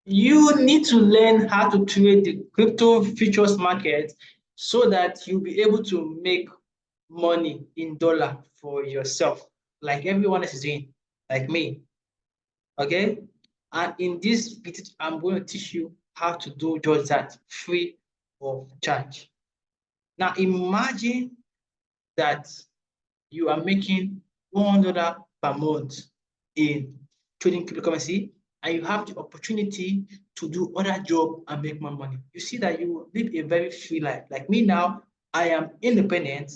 You need to learn how to trade the crypto futures market so that you'll be able to make money in dollar for yourself, like everyone else is doing, like me. Okay? And in this video, I'm going to teach you how to do just that free of charge. Now imagine that you are making $100 per month in trading cryptocurrency, and you have the opportunity to do other job and make more money. You see that you live a very free life. Like me now, I am independent,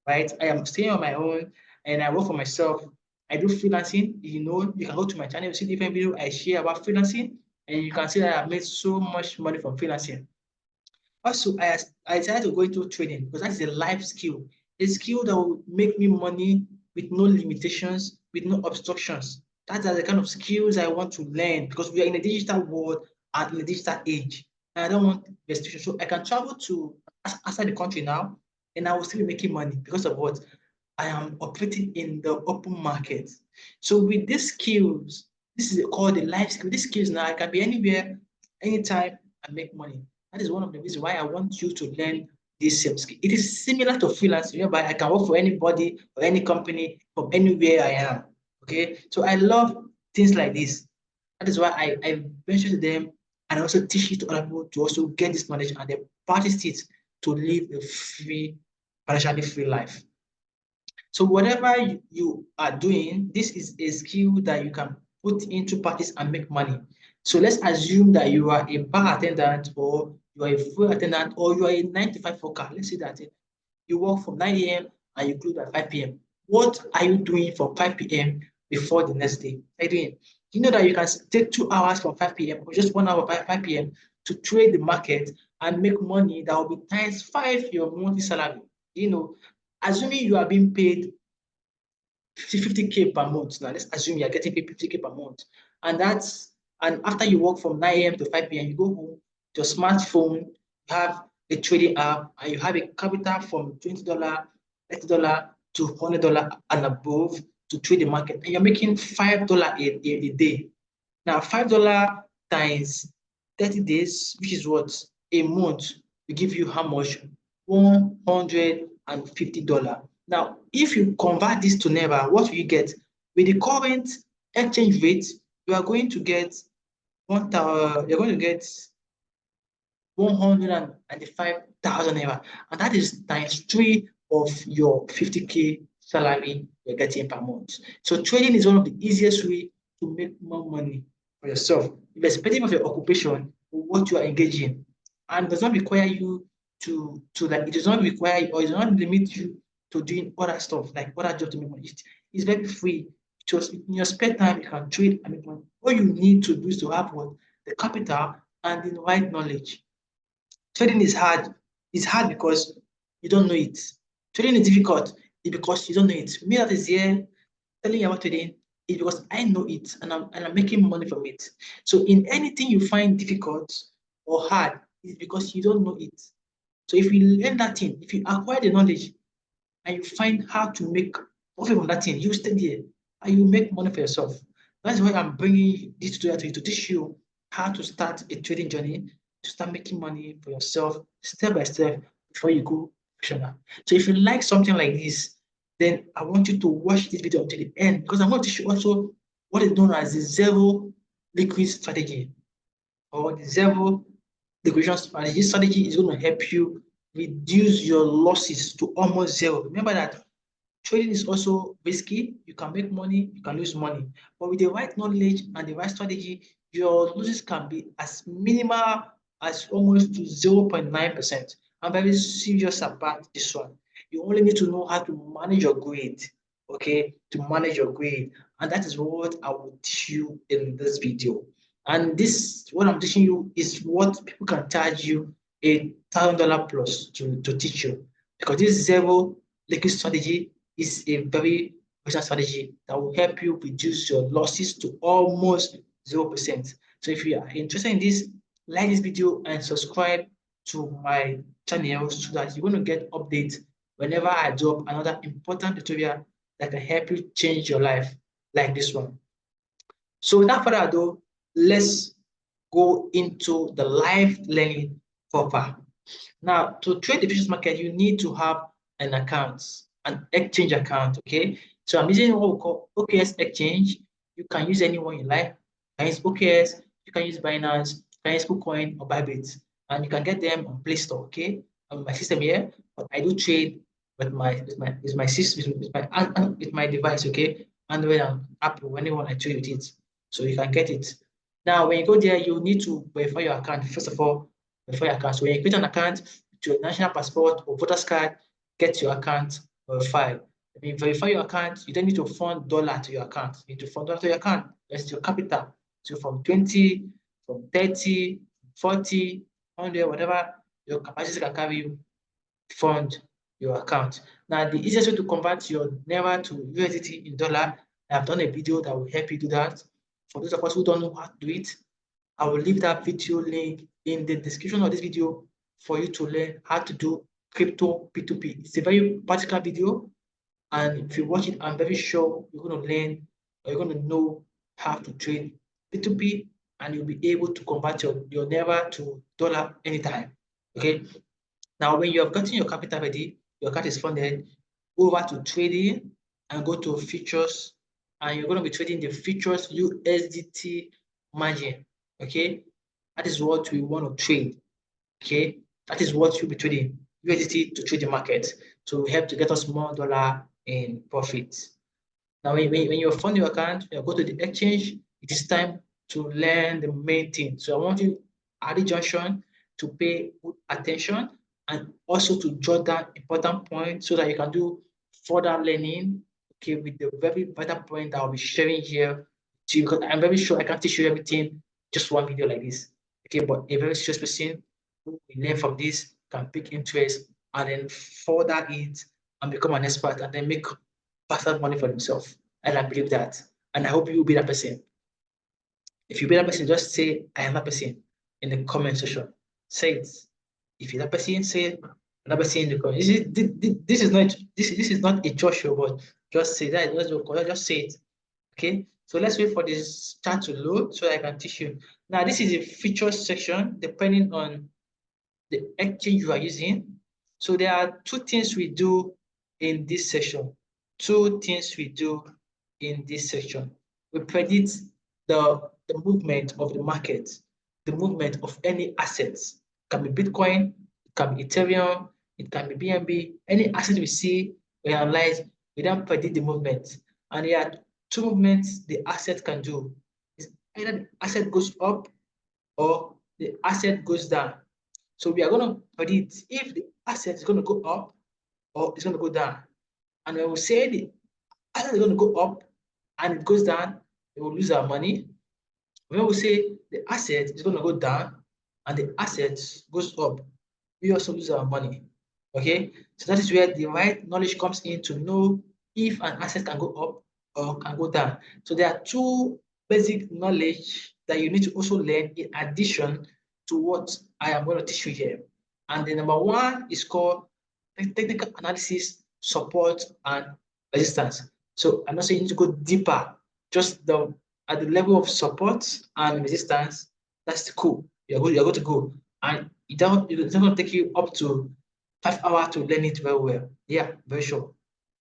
right? I am staying on my own and I work for myself. I do freelancing. You can go to my channel, you see different videos I share about freelancing, and you can see that I've made so much money from freelancing. Also, I decided to go into trading because that's a life skill, a skill that will make me money with no limitations, with no obstructions. That are the kind of skills I want to learn because we are in a digital world and in a digital age. And I don't want restrictions. So I can travel to outside the country now and I will still be making money because of what? I am operating in the open market. So with these skills, this is called the life skill. These skills now I can be anywhere, anytime, and make money. That is one of the reasons why I want you to learn this same skill. It is similar to freelancing, whereby I can work for anybody or any company from anywhere I am. Okay, so I love things like this. That is why I mention to them and I also teach it to other people to also get this knowledge and then practice it to live a free, financially free life. So whatever you are doing, this is a skill that you can put into practice and make money. So let's assume that you are a bar attendant or you are a food attendant or you are a 9 to 5 worker. Let's say that you work from 9 a.m. and you close at 5 p.m. What are you doing from 5 p.m. before the next day? What are you doing? You know that you can take 2 hours from 5 p.m. or just 1 hour by 5 p.m. to trade the market and make money that will be times 5 your monthly salary. Assuming you are being paid 50K per month. Now let's assume you are getting paid 50K per month. And after you work from 9 a.m. to 5 p.m., you go home, your smartphone, you have a trading app, and you have a capital from $20, $30 to $100 and above to trade the market. And you're making $5 a day. Now, $5 times 30 days, which is what? A month, will give you how much? $150. Now, if you convert this to Naira, what will you get? With the current exchange rate, you are going to get you're going to get 195,000 Naira, and that is times 3 of your 50K salary you're getting per month. So trading is one of the easiest way to make more money for yourself, irrespective of your occupation or what you are engaging in. And does not require you to like it does not require or it does not limit you to doing other stuff like other jobs to make money. It's very free. Just in your spare time, you can trade and make money. All you need to do is to have what? The capital and the right knowledge. Trading is hard. It's hard because you don't know it. Trading is difficult because you don't know it. Me that is here telling you about trading is because I know it and I'm making money from it. So in anything you find difficult or hard, it's because you don't know it. So if you learn that thing, if you acquire the knowledge and you find how to make profit from that thing, you stay there and you make money for yourself. That's why I'm bringing this tutorial to you to teach you how to start a trading journey, to start making money for yourself step by step before you go professional. So if you like something like this, then I want you to watch this video until the end because I'm going to teach you also what is known as the zero liquid strategy or the zero liquidation strategy. This strategy is going to help you reduce your losses to almost zero. Remember that trading is also risky. You can make money, you can lose money. But with the right knowledge and the right strategy, your losses can be as minimal as almost to 0.9%. I'm very serious about this one. You only need to know how to manage your greed, okay? To manage your greed. And that is what I will teach you in this video. And this, what I'm teaching you is what people can charge you $1,000 plus to teach you. Because this zero liquid strategy is a very personal strategy that will help you reduce your losses to almost 0%. So if you are interested in this, like this video and subscribe to my channel so that you're going to get updates whenever I drop another important tutorial that can help you change your life like this one. So without further ado, let's go into the live learning proper. Now, to trade the futures market, you need to have an account, an exchange account, okay? So I'm using what we call OKS exchange. You can use anyone you like. You can use OKS, you can use Binance, you can use KuCoin or Bybit, and you can get them on Play Store, okay? On my system here, but I do trade with my system with my device, okay? Android and Apple, anyone I trade with it. So you can get it. Now, when you go there, you need to verify your account. First of all, verify your account. So when you create an account to your national passport or voter's card, get your account verified. When you verify your account, you don't need to fund dollar to your account. You need to fund dollar to your account. That's your capital. So from 20, from 30, 40, 100, whatever your capacity can carry you, fund your account. Now, the easiest way to convert your Naira to USDT in dollar, I have done a video that will help you do that. For those of us who don't know how to do it, I will leave that video link in the description of this video for you to learn how to do crypto P2P. It's a very practical video, and if you watch it, I'm very sure you're going to learn or you're going to know how to trade P2P, and you'll be able to convert your Naira to dollar anytime. Okay. Now, when you have gotten your capital ready, your account is funded, go over to trading and go to futures, and you're going to be trading the futures USDT margin. Okay, that is what we want to trade. Okay, that is what you'll be trading USDT to trade the market. So we help to get us more dollar in profits. Now, when you fund your account, you go to the exchange, it is time to learn the main thing. So I want you at the junction to pay good attention and also to jot down important points so that you can do further learning, okay, with the very vital point that I'll be sharing here to you, because I'm very sure I can't teach you everything just one video like this. Okay, but a very serious person who will learn from this can pick interest and then further it and become an expert and then make passive money for themselves. And I believe that. And I hope you will be that person. If you be that person, just say, I am that person in the comment section. Say it. If you're that person, say it. Another person in the comment. This is not a church show, but just say that. Just say it. Okay. So let's wait for this chat to load so I can teach you. Now, this is a features section depending on the exchange you are using. So there are two things we do in this section. Two things we do in this section. We predict the movement of the market, the movement of any assets. It can be Bitcoin, it can be Ethereum, it can be BNB. Any asset we see, we analyze, we then predict the movement. And there are two movements the asset can do. It's either the asset goes up or the asset goes down. So we are going to predict if the asset is going to go up or it's going to go down. And when we say the asset is going to go up and it goes down, we will lose our money. When we say the asset is going to go down and the asset goes up, we also lose our money. Okay, so that is where the right knowledge comes in to know if an asset can go up or can go down. So there are two basic knowledge that you need to also learn in addition to what I am going to teach you here. And the number one is called technical analysis, support, and resistance. So I'm not saying you need to go deeper, just at the level of support and resistance. That's cool. You're going to go, and it's not going to take you up to 5 hours to learn it very well. Yeah, very sure.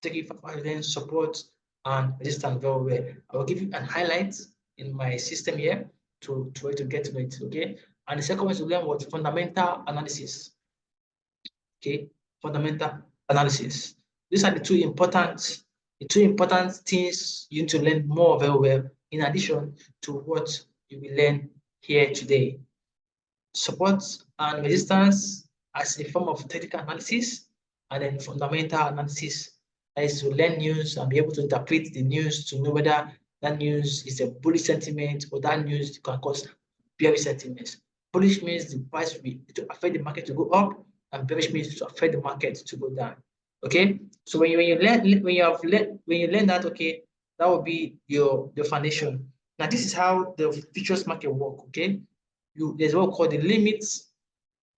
Take you 5 hours to learn support and resistance very well. I will give you an highlight in my system here to try to get to it. Okay. And the second one is to learn what fundamental analysis. Okay, fundamental analysis. These are the two important things you need to learn more very well, in addition to what you will learn here today. Support and resistance as a form of technical analysis, and then fundamental analysis, that is to learn news and be able to interpret the news to know whether that news is a bullish sentiment or that news can cause bearish sentiments. Bullish means the price will to affect the market to go up, and bearish means to affect the market to go down. Okay, so when you learn that, okay, that will be your foundation. Now this is how the futures market work. Okay, there's what called the limits.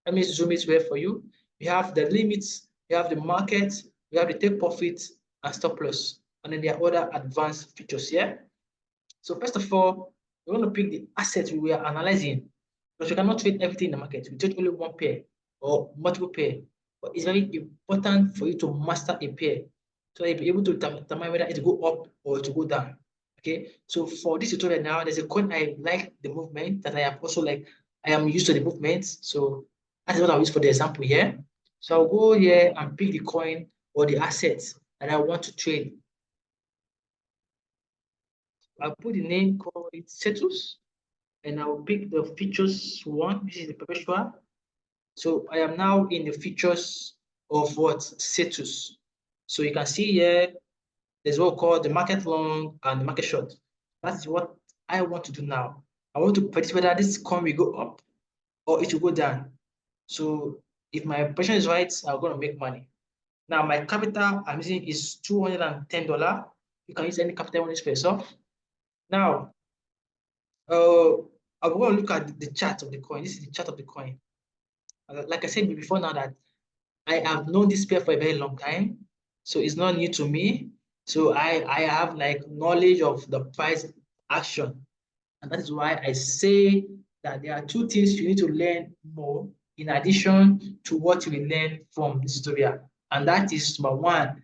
Let me zoom it here for you. You have the limits, you have the market, you have the take profit and stop loss, and then there are other advanced features here. So first of all, we want to pick the asset we are analyzing. because you cannot trade everything in the market. You trade only one pair or multiple pair. But it's very important for you to master a pair so you'll be able to determine whether it will go up or to go down. Okay, so for this tutorial now, there's a coin I like the movement that I have also like I am used to the movements. So that's what I'll use for the example here. So I'll go here and pick the coin or the assets that I want to trade. I'll put the name, call it status, and I'll pick the features one, which is the perpetual. So I am now in the features of what? Status. So you can see here, there's what called the market long and the market short. That's what I want to do now. I want to predict whether this coin will go up or it will go down. So if my prediction is right, I'm going to make money. Now my capital I'm using is $210. You can use any capital you for yourself. Now, I'm going to look at the chart of the coin. This is the chart of the coin. Like I said before now that I have known this pair for a very long time, so it's not new to me. So I have like knowledge of the price action, and that is why I say that there are two things you need to learn more in addition to what you will learn from this tutorial, and that is number one,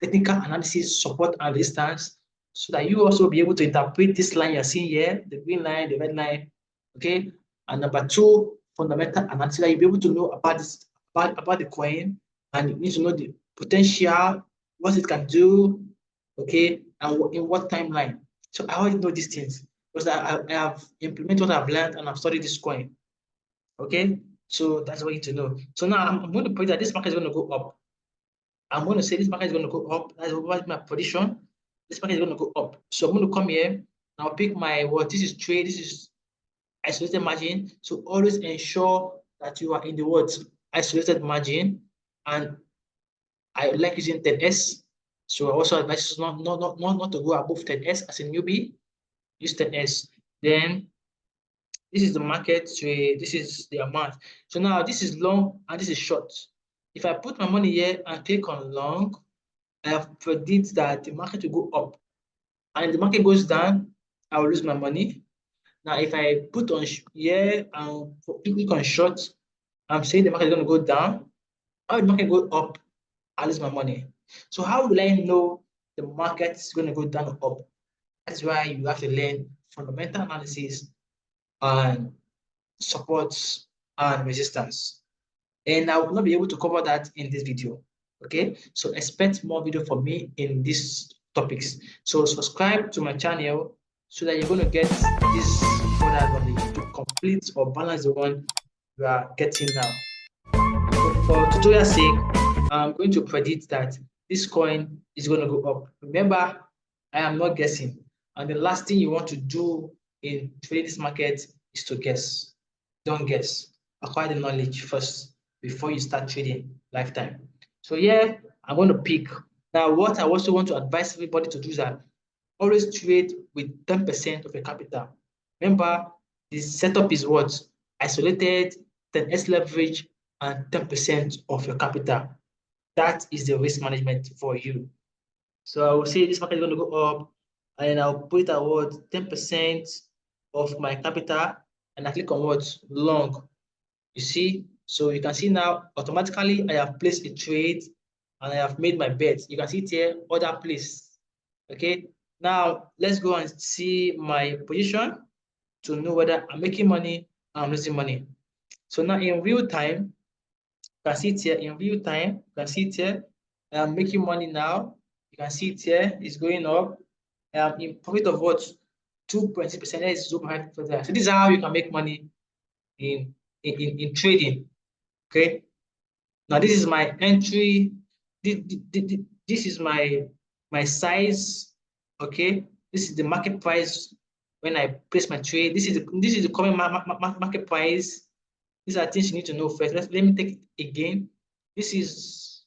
technical analysis, support and resistance, so that you also be able to interpret this line you're seeing here, the green line, the red line, okay? And number two, fundamental analysis, that you'll be able to know about this, about the coin, and you need to know the potential, what it can do, okay, and in what timeline. So I already know these things because I have implemented what I've learned and I've studied this coin, okay? So that's what you need to know. So now I'm going to predict that this market is going to go up. I'm going to say this market is going to go up. That's what my prediction. This market is going to go up. So I'm going to come here and I'll pick my what? This is trade. This is isolated margin. So always ensure that you are in the words isolated margin, and I like using 10S. So I also advise you not to go above 10S as a newbie. Use 10S. Then this is the market trade. This is the amount. So now this is long and this is short. If I put my money here and click on long, I have predict that the market will go up. And if the market goes down, I will lose my money. Now, if I put on here and click on short, I'm saying the market is going to go down. How the market go up, I lose my money. So how will I know the market is going to go down or up? That's why you have to learn fundamental analysis and supports and resistance. And I will not be able to cover that in this video. Okay, so expect more video from me in these topics. So subscribe to my channel so that you're going to get this further knowledge to complete or balance the one you are getting now. So for tutorial sake, I'm going to predict that this coin is going to go up. Remember, I am not guessing. And the last thing you want to do in trading this market is to guess. Don't guess. Acquire the knowledge first before you start trading lifetime. So yeah, I'm going to pick. Now, what I also want to advise everybody to do is that always trade with 10% of your capital. Remember, the setup is what? Isolated, 10x leverage, and 10% of your capital. That is the risk management for you. So I will say this market is going to go up, and I'll put it at what? 10% of my capital, and I click on what? Long. You see? So you can see now, automatically, I have placed a trade, and I have made my bet. You can see it here, order place. Okay? Now, let's go and see my position to know whether I'm making money or I'm losing money. So now in real time, you can see it here in real time. You can see it here. I'm making money now. You can see it here. It's going up. In profit of what? 2.6%. That is 0.5%. So this is how you can make money in trading. Okay. Now this is my entry. This is my size. Okay. This is the market price when I place my trade. This is the current market price. These are things you need to know first. Let me take it again. This is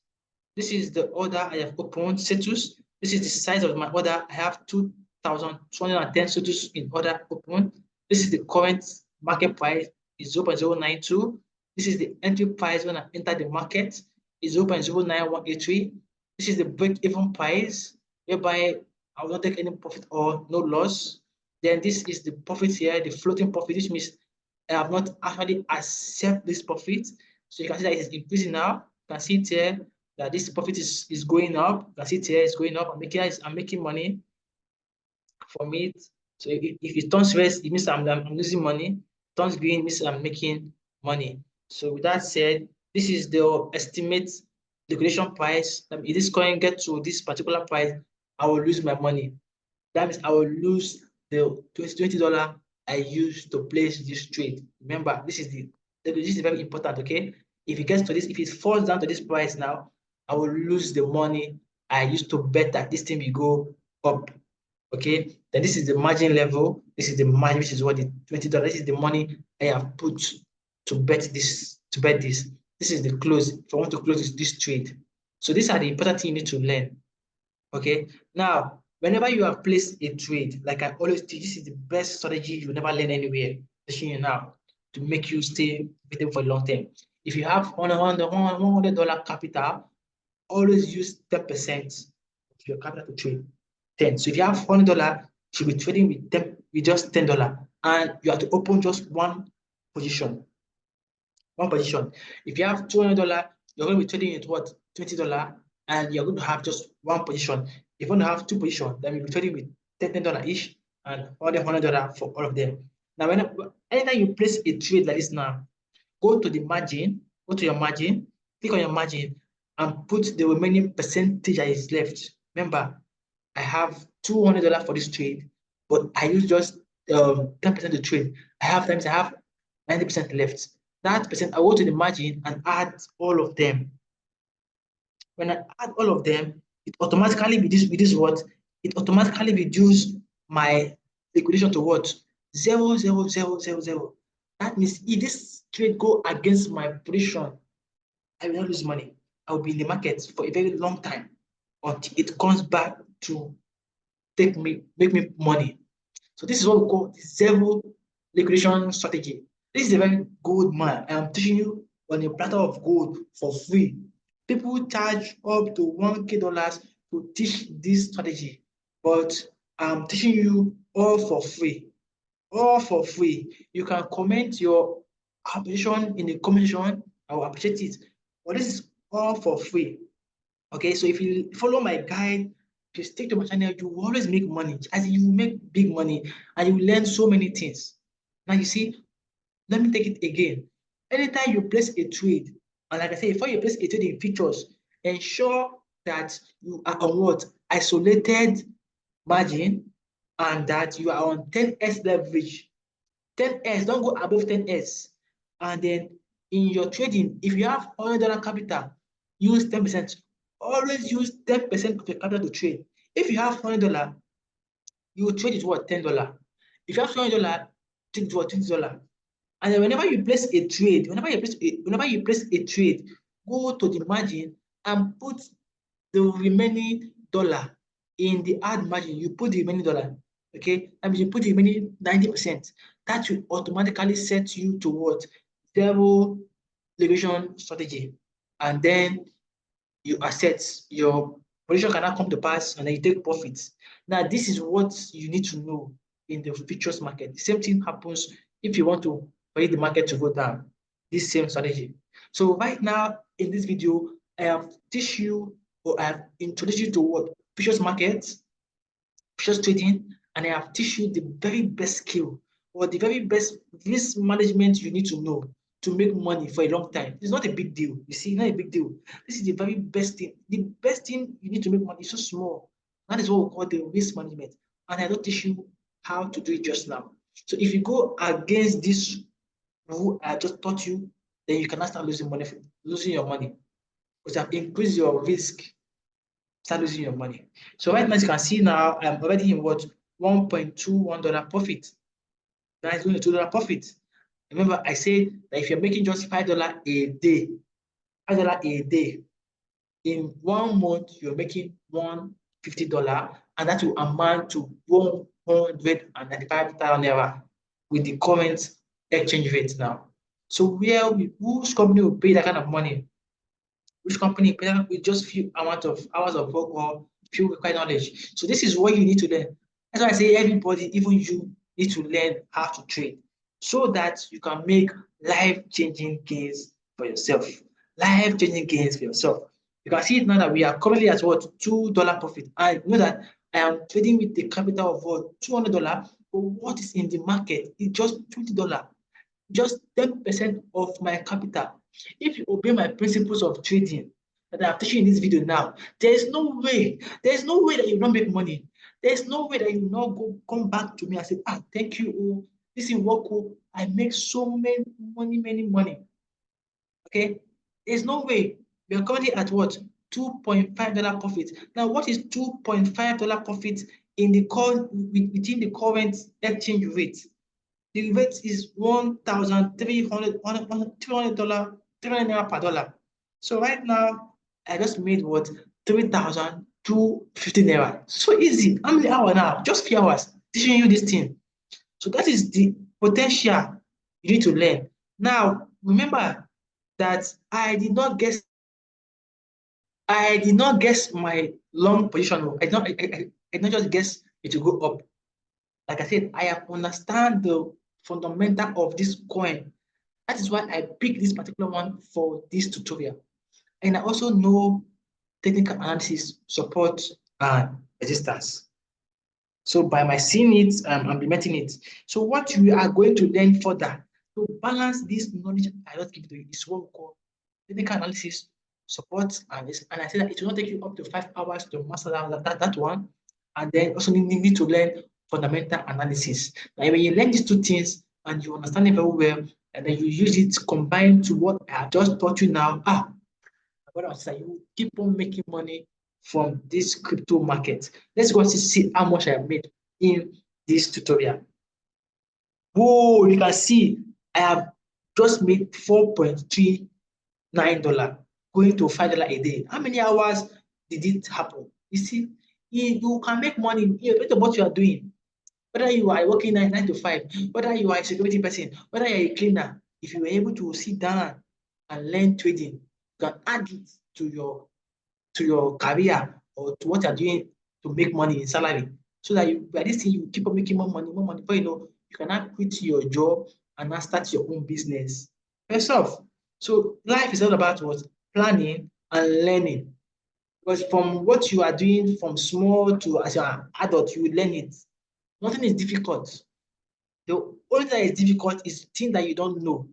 the order I have opened, status. This is the size of my order. I have 2,210 status in order open. This is the current market price, is 0.092. This is the entry price when I enter the market, is 0.09183. This is the break-even price, whereby I will not take any profit or no loss. Then this is the profit here, the floating profit, which means I have not actually accept this profit. So you can see that it is increasing now. You can see it here that this profit is going up. You can see it here is going up. I'm making money from it. So if it turns red, it means I'm losing money. It turns green, it means I'm making money. So with that said, this is the estimate liquidation price. If this coin get to this particular price, I will lose my money. That means I will lose the $20 I used to place this trade. Remember, this is very important, okay? If it gets to this, if it falls down to this price now, I will lose the money I used to bet that this thing will go up. Okay, then this is the margin level. This is the margin, which is what the $20. This is the money I have put to bet this. This is the close. If I want to close this trade. So these are the important things you need to learn. Okay. Now, whenever you have placed a trade, like I always teach, this is the best strategy you will never learn anywhere. Teaching you now to make you stay with them for a long term. If you have $100 capital, always use 10% of your capital to trade. 10. So if you have $100, you should be trading with just $10, and you have to open just one position. If you have $200, you're going to be trading with what? $20, and you're going to have just one position. If you want to have two positions, then you'll be trading with $10 each and $100 for all of them. Now, anytime you place a trade like this now, go to your margin, click on your margin, and put the remaining percentage that is left. Remember, I have $200 for this trade, but I use just 10% to trade. I have 90% left. That percent, I go to the margin and add all of them. When I add all of them, it automatically reduces what? It automatically reduces my liquidation to what? 0, 0, 0, 0, 0. That means if this trade go against my position, I will not lose money. I will be in the market for a very long time until it comes back to make me money. So this is what we call the zero liquidation strategy. This is a very good man. I am teaching you on a platter of gold for free. People charge up to $1K to teach this strategy, but I'm teaching you all for free. All for free. You can comment your appreciation in the comment section. I will appreciate it. But this is all for free. Okay, so if you follow my guide, if you stick to my channel, you will always make money. As you make big money and you learn so many things. Now you see, let me take it again. Anytime you place a trade, and like I said, before you place a trade in futures, ensure that you are on what? Isolated margin, and that you are on 10x leverage. 10x, don't go above 10x. And then in your trading, if you have $100 capital, use 10%. Always use 10% of your capital to trade. If you have $100, you will trade it what? $10. If you have $200, trade it what? $20. And then whenever you place a trade, go to the margin and put the remaining dollar in the add margin. You put the remaining dollar. Okay, that means you put the remaining 90%. That will automatically set you to what? Zero liquidation strategy. And then you asset your position cannot come to pass, and then you take profits. Now, this is what you need to know in the futures market. The same thing happens if you want to wait the market to go down. This same strategy. So right now in this video, I have teach you, or I have introduced you to what? Futures market, futures trading, and I have teach you the very best skill or the very best risk management you need to know to make money for a long time. It's not a big deal. You see, not a big deal. This is the very best thing. The best thing you need to make money is so small. That is what we call the risk management. And I don't teach you how to do it just now. So if you go against this rule I just taught you, then you cannot start losing money, losing your money. Because I've increased your risk, start losing your money. So right now, as you can see now, I'm already in what? $1.21 profit. That is going to $2 profit. Remember, I said that if you're making just $5 a day, in 1 month, you're making $150, and that will amount to 195,000 naira with the current exchange rate now. So whose company will pay that kind of money? Which company pay that with just few amount of hours of work or few required knowledge? So this is what you need to learn. That's why I say everybody, even you, need to learn how to trade. so that you can make life-changing gains for yourself. Life-changing gains for yourself. You can see it now that we are currently at what, $2 profit. I know that I am trading with the capital of what, $200, but what is in the market is just $20, just 10% of my capital. If you obey my principles of trading that I'm teaching in this video now, there's no way that you will not make money. There's no way that you will not come back to me and say, thank you, oh, this is work, oh, I make so many money. Okay, there's no way. We are currently at what, $2.5 profit. Now, what is $2.5 profit in the within the current exchange rate? The rate is $1,300 naira per dollar. So right now, I just made what, 3,250 naira. So easy. How many hours now? Just few hours teaching you this thing. So that is the potential you need to learn. Now, remember that I did not guess my long position. I did not just guess it will go up. Like I said, I have understand the fundamental of this coin. That is why I picked this particular one for this tutorial. And I also know technical analysis, support, and resistance. So by my seeing it, I'm implementing it. So what you are going to learn further to balance this knowledge I just give to you is what we call technical analysis, support, and this. And I said that it will not take you up to 5 hours to master that one. And then also need to learn fundamental analysis. Now, when you learn these two things and you understand it very well, and then you use it combined to what I have just taught you now, what I was saying, you keep on making money from this crypto market. Let's go and see how much I have made in this tutorial. Whoa, you can see I have just made $4.39 going to $5 a day. How many hours did it happen? You see, you can make money irrespective of what you are doing. Whether you are working 9 to 5, whether you are a security person, whether you are a cleaner, if you were able to sit down and learn trading, you can add it to your career or to what you are doing to make money in salary. So that by this thing, you keep on making more money. Before you know, you can now quit your job and now start your own business yourself. So life is all about what? Planning and learning. Because from what you are doing from small to as an adult, you will learn it. Nothing is difficult. The only thing that is difficult is things that you don't know.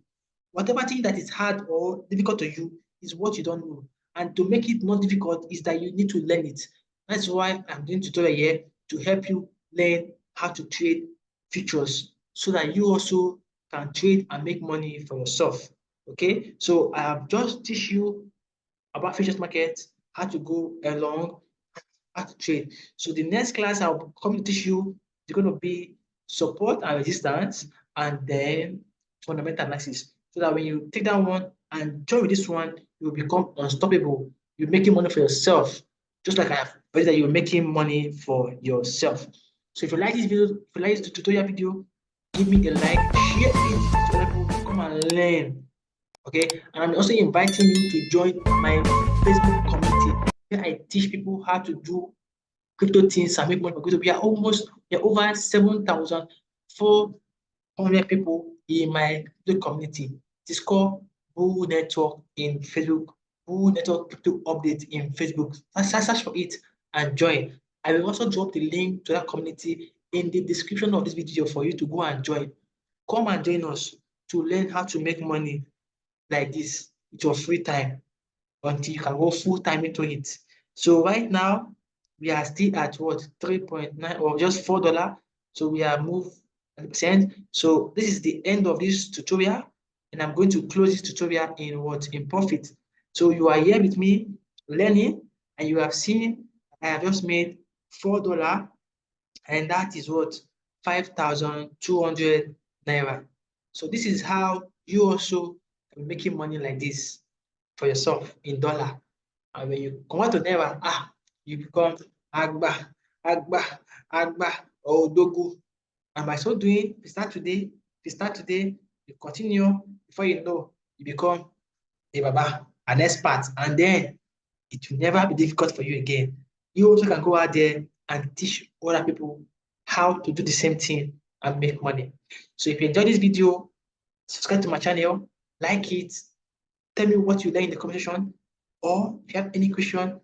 Whatever thing that is hard or difficult to you is what you don't know. And to make it not difficult is that you need to learn it. That's why I'm doing tutorial here to help you learn how to trade futures so that you also can trade and make money for yourself. Okay, so I have just teach you about futures market, how to go along, how to trade. So the next class I'll come to teach you is going to be support and resistance, and then fundamental analysis. So that when you take that one and join with this one, you will become unstoppable. You're making money for yourself, just like I have. But that you're making money for yourself. So if you like this video, if you like this tutorial video, give me a like, share it so that people come and learn. Okay, and I'm also inviting you to join my Facebook community where I teach people how to do crypto things and make money for crypto. We are over 7,400 people in my crypto community. It is called Bull Network in Facebook. Bull Network Crypto Update in Facebook. Search for it and join. I will also drop the link to that community in the description of this video for you to go and join. Come and join us to learn how to make money like this with your free time until you can go full time into it. So right now we are still at what, 3.9 or just $4. So we are moved 100%. So this is the end of this tutorial, and I'm going to close this tutorial in profit. So you are here with me learning, and you have seen I have just made $4, and that is what, 5,200 naira. So this is how you also can be making money like this for yourself in dollar. And when you come out to naira, you become agba, or odogu. And by so doing, if you start today, you continue, before you know, you become a baba, an expert, and then it will never be difficult for you again. You also can go out there and teach other people how to do the same thing and make money. So if you enjoyed this video, subscribe to my channel, like it, tell me what you learned in the comment section, or if you have any question,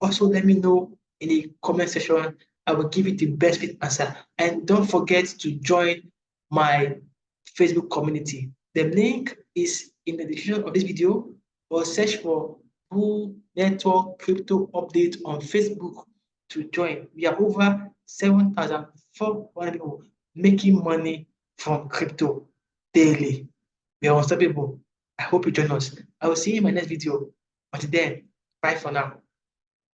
also let me know in the comment section. I will give you the best fit answer. And don't forget to join my Facebook community. The link is in the description of this video, or search for Bull Network Crypto Update on Facebook to join. We are over 7,400 people making money from crypto daily. We are unstoppable. I hope you join us. I will see you in my next video. Until then, bye for now.